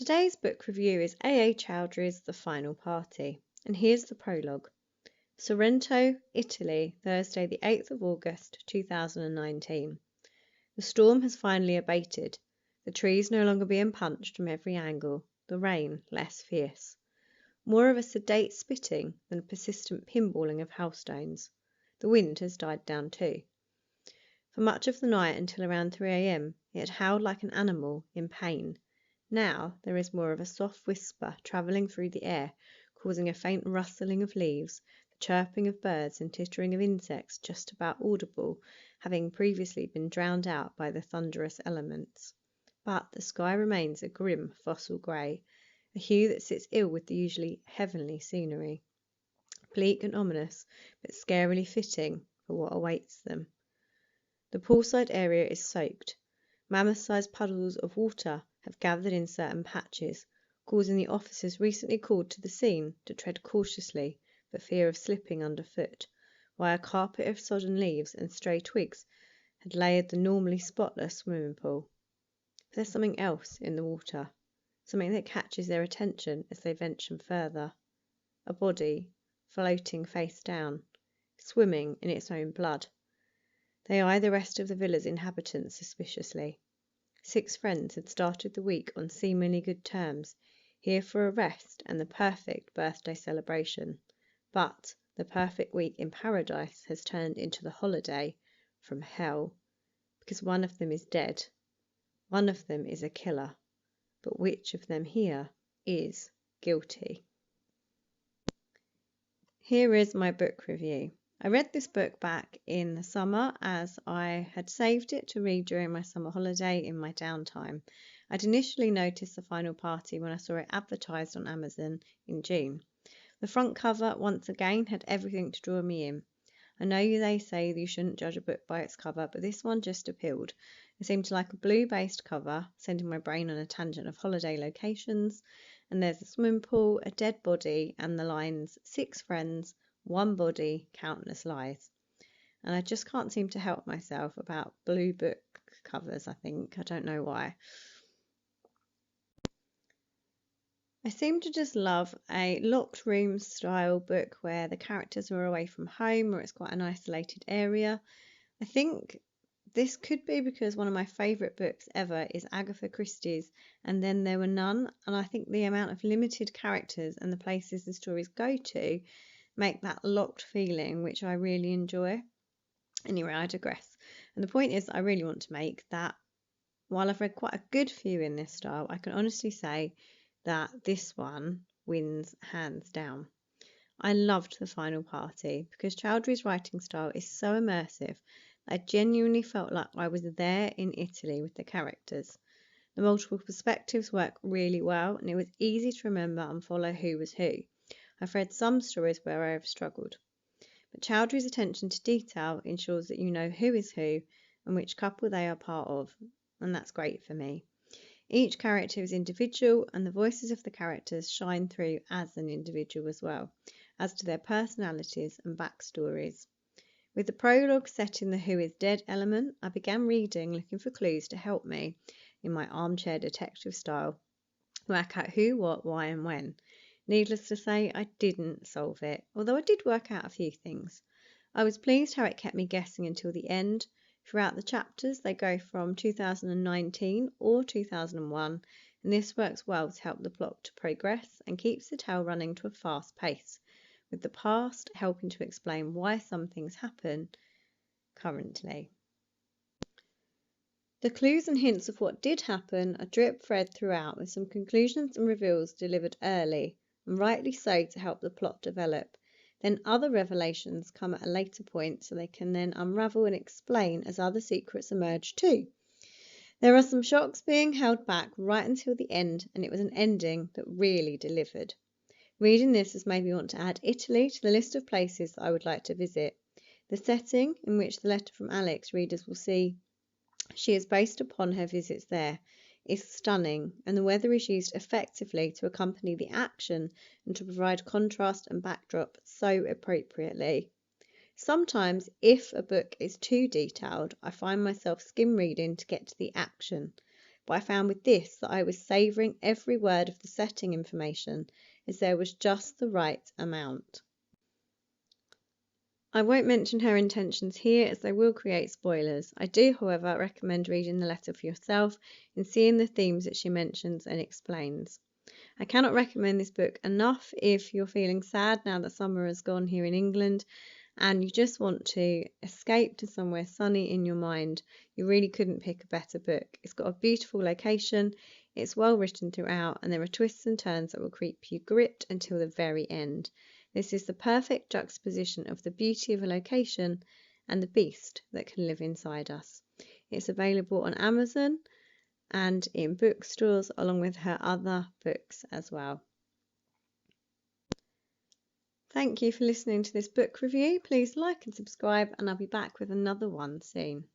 Today's book review is A. Chaudhuri's The Final Party, and here's the prologue. Sorrento, Italy, Thursday the 8th of August 2019. The storm has finally abated, the trees no longer being punched from every angle, the rain less fierce. More of a sedate spitting than a persistent pinballing of hailstones. The wind has died down too. For much of the night until around 3 a.m. it had howled like an animal in pain. Now there is more of a soft whisper travelling through the air, causing a faint rustling of leaves, the chirping of birds and tittering of insects just about audible, having previously been drowned out by the thunderous elements. But the sky remains a grim fossil grey, a hue that sits ill with the usually heavenly scenery. Bleak and ominous, but scarily fitting for what awaits them. The poolside area is soaked. Mammoth-sized puddles of water have gathered in certain patches, causing the officers recently called to the scene to tread cautiously for fear of slipping underfoot, while a carpet of sodden leaves and stray twigs had layered the normally spotless swimming pool. But there's something else in the water, something that catches their attention as they venture further. A body, floating face down, swimming in its own blood. They eye the rest of the villa's inhabitants suspiciously. 6 friends had started the week on seemingly good terms, here for a rest and the perfect birthday celebration. But the perfect week in paradise has turned into the holiday from hell, because one of them is dead. One of them is a killer. But which of them here is guilty? Here is my book review. I read this book back in the summer as I had saved it to read during my summer holiday in my downtime. I'd initially noticed The Final Party when I saw it advertised on Amazon in June. The front cover, once again, had everything to draw me in. I know they say you shouldn't judge a book by its cover, but this one just appealed. It seemed to like a blue-based cover, sending my brain on a tangent of holiday locations, and there's a swimming pool, a dead body, and the lines, 6 friends, 1 body, countless lies. And I just can't seem to help myself about blue book covers, I think. I don't know why. I seem to just love a locked room style book where the characters are away from home or it's quite an isolated area. I think this could be because one of my favourite books ever is Agatha Christie's And Then There Were None, and I think the amount of limited characters and the places the stories go to make that locked feeling, which I really enjoy. Anyway, I digress. And the point is, I really want to make that while I've read quite a good few in this style, I can honestly say that this one wins hands down. I loved The Final Party because Chaudhuri's writing style is so immersive that I genuinely felt like I was there in Italy with the characters. The multiple perspectives work really well, and it was easy to remember and follow who was who. I've read some stories where I have struggled, but Chaudhuri's attention to detail ensures that you know who is who and which couple they are part of, and that's great for me. Each character is individual, and the voices of the characters shine through as an individual as well, as to their personalities and backstories. With the prologue set in the who is dead element, I began reading looking for clues to help me, in my armchair detective style, work out who, what, why and when. Needless to say, I didn't solve it, although I did work out a few things. I was pleased how it kept me guessing until the end. Throughout the chapters, they go from 2019 or 2001, and this works well to help the plot to progress and keeps the tale running to a fast pace, with the past helping to explain why some things happen currently. The clues and hints of what did happen are drip-fed throughout, with some conclusions and reveals delivered early, and rightly so to help the plot develop. Then other revelations come at a later point so they can then unravel and explain as other secrets emerge too. There are some shocks being held back right until the end, and it was an ending that really delivered. Reading this has made me want to add Italy to the list of places that I would like to visit. The setting in which the letter from Alex readers will see she is based upon her visits there is stunning, and the weather is used effectively to accompany the action and to provide contrast and backdrop so appropriately. Sometimes, if a book is too detailed, I find myself skim reading to get to the action, but I found with this that I was savouring every word of the setting information, as there was just the right amount. I won't mention her intentions here as they will create spoilers. I do, however, recommend reading the letter for yourself and seeing the themes that she mentions and explains. I cannot recommend this book enough if you're feeling sad now that summer has gone here in England and you just want to escape to somewhere sunny in your mind. You really couldn't pick a better book. It's got a beautiful location, it's well written throughout, and there are twists and turns that will keep you gripped until the very end. This is the perfect juxtaposition of the beauty of a location and the beast that can live inside us. It's available on Amazon and in bookstores along with her other books as well. Thank you for listening to this book review. Please like and subscribe, and I'll be back with another one soon.